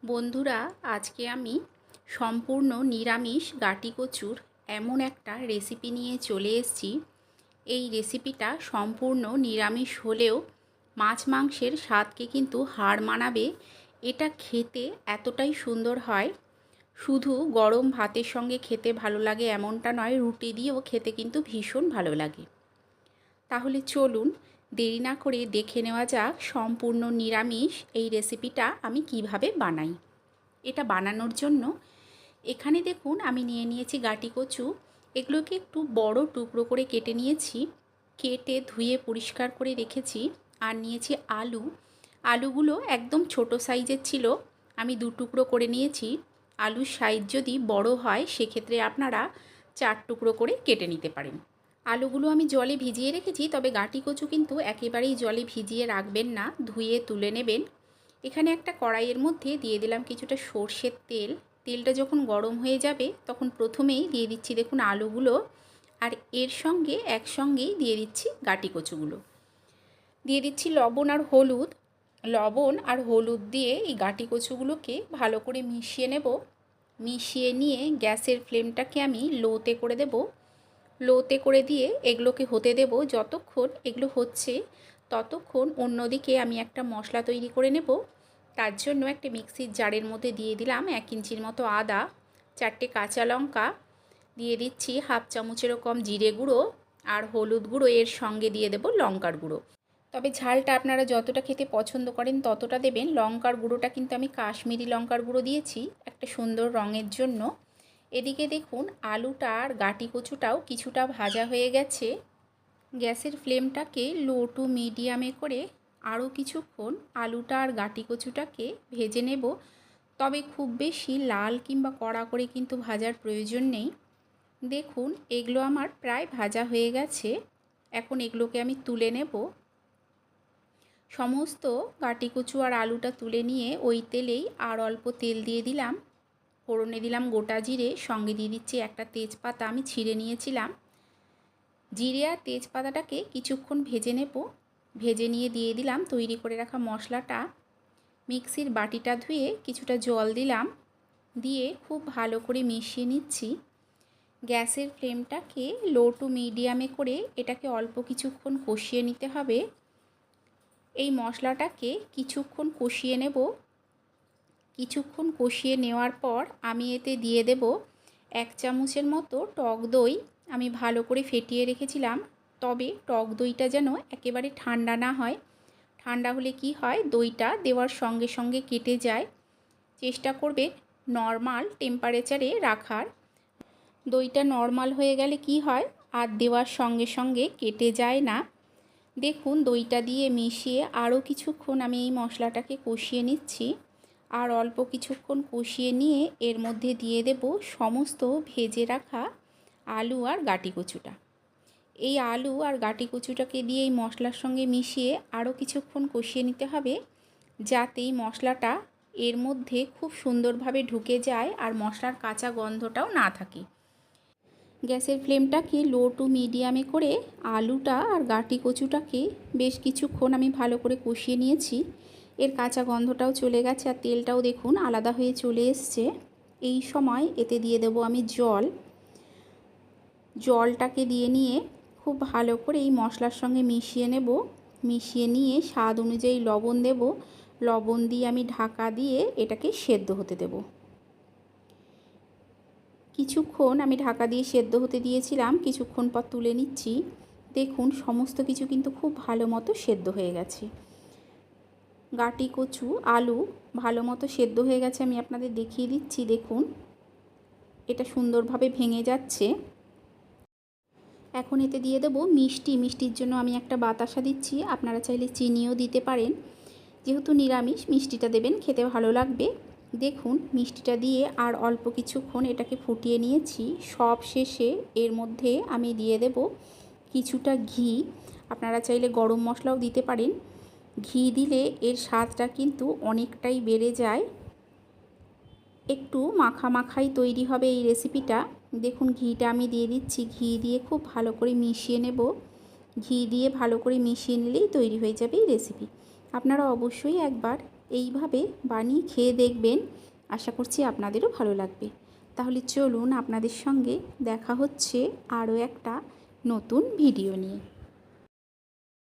বন্ধুরা, আজকে আমি সম্পূর্ণ নিরামিষ গাটি কচুর এমন একটা রেসিপি নিয়ে চলে এসেছি। এই রেসিপিটা সম্পূর্ণ নিরামিষ হলেও মাছ মাংসের স্বাদকে কিন্তু হার মানাবে। এটা খেতে এতটাই সুন্দর হয়, শুধু গরম ভাতের সঙ্গে খেতে ভালো লাগে এমনটা নয়, রুটি দিয়েও খেতে কিন্তু ভীষণ ভালো লাগে। তাহলে চলুন দেরি না করে দেখে নেওয়া যাক সম্পূর্ণ নিরামিষ এই রেসিপিটা আমি কিভাবে বানাই। এটা বানানোর জন্য এখানে দেখুন আমি নিয়ে নিয়েছি গাটি কচু। এগুলোকে একটু বড় টুকরো করে কেটে নিয়েছি, কেটে ধুয়ে পরিষ্কার করে রেখেছি। আর নিয়েছি আলু। আলুগুলো একদম ছোট সাইজের ছিল, আমি দু টুকরো করে নিয়েছি। আলুর সাইজ যদি বড় হয় সেক্ষেত্রে আপনারা 4 টুকরো করে কেটে নিতে পারেন। আলুগুলো আমি জলে ভিজিয়ে রেখেছি, তবে গাটি কচু কিন্তু একেবারেই জলে ভিজিয়ে রাখবেন না, ধুয়ে তুলে নেবেন। এখানে একটা কড়াইয়ের মধ্যে দিয়ে দিলাম কিছুটা সর্ষের তেল। তেলটা যখন গরম হয়ে যাবে তখন প্রথমেই দিয়ে দিচ্ছি দেখুন আলুগুলো, আর এর সঙ্গে একসঙ্গেই দিয়ে দিচ্ছি গাটি কচুগুলো। দিয়ে দিচ্ছি লবণ আর হলুদ। লবণ আর হলুদ দিয়ে এই গাটি কচুগুলোকে ভালো করে মিশিয়ে নেব। মিশিয়ে নিয়ে গ্যাসের ফ্লেমটাকে আমি লোতে করে দেব। লোতে করে দিয়ে এগুলোকে হতে দেব। যতক্ষণ এগুলো হচ্ছে ততক্ষণ অন্যদিকে আমি একটা মশলা তৈরি করে নেব। তার জন্য একটা মিক্সির জারের মধ্যে দিয়ে দিলাম 1 ইঞ্চির মতো আদা, 4টে কাঁচা লঙ্কা, দিয়ে দিচ্ছি হাফ চামচেরও কম জিরে গুঁড়ো আর হলুদ গুঁড়ো, এর সঙ্গে দিয়ে দেব লঙ্কার গুঁড়ো। তবে ঝালটা আপনারা যতটা খেতে পছন্দ করেন ততটা দেবেন। লঙ্কার গুঁড়োটা কিন্তু আমি কাশ্মীরি লঙ্কার গুঁড়ো দিয়েছি একটা সুন্দর রঙের জন্য। এদিকে দেখুন আলুটা আর গাটি কচুটাও কিছুটা ভাজা হয়ে গেছে। গ্যাসের ফ্লেমটাকে লো টু মিডিয়ামে করে আরও কিছুক্ষণ আলুটা আর গাটি কচুটাকে ভেজে নেব। তবে খুব বেশি লাল কিংবা কড়া করে কিন্তু ভাজার প্রয়োজন নেই। দেখুন এগুলো আমার প্রায় ভাজা হয়ে গেছে। এখন এগুলোকে আমি তুলে নেব। সমস্ত গাটি কচু আর আলুটা তুলে নিয়ে ওই তেলেই আর অল্প তেল দিয়ে দিলাম। ফোড়নে দিলাম গোটা জিরে, সঙ্গে দিয়ে দিচ্ছি একটা তেজপাতা আমি ছিঁড়ে নিয়েছিলাম। জিরে আর তেজপাতাটাকে কিছুক্ষণ ভেজে নেব। ভেজে নিয়ে দিয়ে দিলাম তৈরি করে রাখা মশলাটা। মিক্সির বাটিটা ধুয়ে কিছুটা জল দিলাম, দিয়ে খুব ভালো করে মিশিয়ে নিচ্ছি। গ্যাসের ফ্লেমটাকে লো টু মিডিয়ামে করে এটাকে অল্প কিছুক্ষণ কষিয়ে নিতে হবে। এই মশলাটাকে কিছুক্ষণ কষিয়ে নেব। কিছুক্ষণ কষিয়ে নেওয়ার পর আমি এতে দিয়ে দেব 1 চামচের মতো টক দই। আমি ভালো করে ফেটিয়ে রেখেছিলাম, তবে টক দইটা যেন একেবারে ঠান্ডা না হয়। ঠান্ডা হলে কি হয়, দইটা দেওয়ার সঙ্গে সঙ্গে কেটে যায়। চেষ্টা করবে নর্মাল টেম্পারেচারে রাখার। দইটা নর্মাল হয়ে গেলে কি হয়, আর দেওয়ার সঙ্গে সঙ্গে কেটে যায় না। দেখুন দইটা দিয়ে মিশিয়ে আরও কিছুক্ষণ আমি এই মশলাটাকে কষিয়ে নিচ্ছি। আর অল্প কিছুক্ষণ কষিয়ে নিয়ে এর মধ্যে দিয়ে দেব সমস্ত ভেজে রাখা আলু আর গাটি কচুটা। এই আলু আর গাটি কচুটাকে দিয়ে এই মশলার সঙ্গে মিশিয়ে আরও কিছুক্ষণ কষিয়ে নিতে হবে, যাতে এই মশলাটা এর মধ্যে খুব সুন্দরভাবে ঢুকে যায় আর মশলার কাঁচা গন্ধটাও না থাকে। গ্যাসের ফ্লেমটাকে লো টু মিডিয়ামে করে আলুটা আর গাটি কচুটাকে বেশ কিছুক্ষণ আমি ভালো করে কষিয়ে নিয়েছি। এর কাঁচা গন্ধটাও চলে গেছে আর তেলটাও দেখুন আলাদা হয়ে চলে এসছে। এই সময় এতে দিয়ে দেব আমি জল। জলটাকে দিয়ে নিয়ে খুব ভালো করে এই মশলার সঙ্গে মিশিয়ে নেব। মিশিয়ে নিয়ে স্বাদ অনুযায়ী লবণ দেব। লবণ দিয়ে আমি ঢাকা দিয়ে এটাকে সেদ্ধ হতে দেব। কিছুক্ষণ আমি ঢাকা দিয়ে সেদ্ধ হতে দিয়েছিলাম, কিছুক্ষণ পর তুলে নিচ্ছি। দেখুন সমস্ত কিছু কিন্তু খুব ভালো মতো সেদ্ধ হয়ে গেছে। গাটি কচু আলু ভালো মতো সেদ্ধ হয়ে গেছে, আমি আপনাদের দেখিয়ে দিচ্ছি। দেখুন এটা সুন্দরভাবে ভেঙে যাচ্ছে। এখন এতে দিয়ে দেব মিষ্টি। মিষ্টির জন্য আমি একটা বাতাসা দিচ্ছি, আপনারা চাইলে চিনিও দিতে পারেন। যেহেতু নিরামিষ মিষ্টিটা দেবেন, খেতে ভালো লাগবে। দেখুন মিষ্টিটা দিয়ে আর অল্প কিছুক্ষণ এটাকে ফুটিয়ে নিয়েছি। সব শেষে এর মধ্যে আমি দিয়ে দেব কিছুটা ঘি। আপনারা চাইলে গরম মশলাও দিতে পারেন। ঘি দিলে এর স্বাদটা কিন্তু অনেকটাই বেড়ে যায়। একটু মাখা মাখাই তৈরি হবে এই রেসিপিটা। দেখুন ঘিটা আমি দিয়ে দিচ্ছি। ঘি দিয়ে খুব ভালো করে মিশিয়ে নেব। ঘি দিয়ে ভালো করে মিশিয়ে নিলেই তৈরি হয়ে যাবে এই রেসিপি। আপনারা অবশ্যই একবার এইভাবে বানিয়ে খেয়ে দেখবেন, আশা করছি আপনাদেরও ভালো লাগবে। তাহলে চলুন আপনাদের সঙ্গে দেখা হচ্ছে আরও একটা নতুন ভিডিও নিয়ে।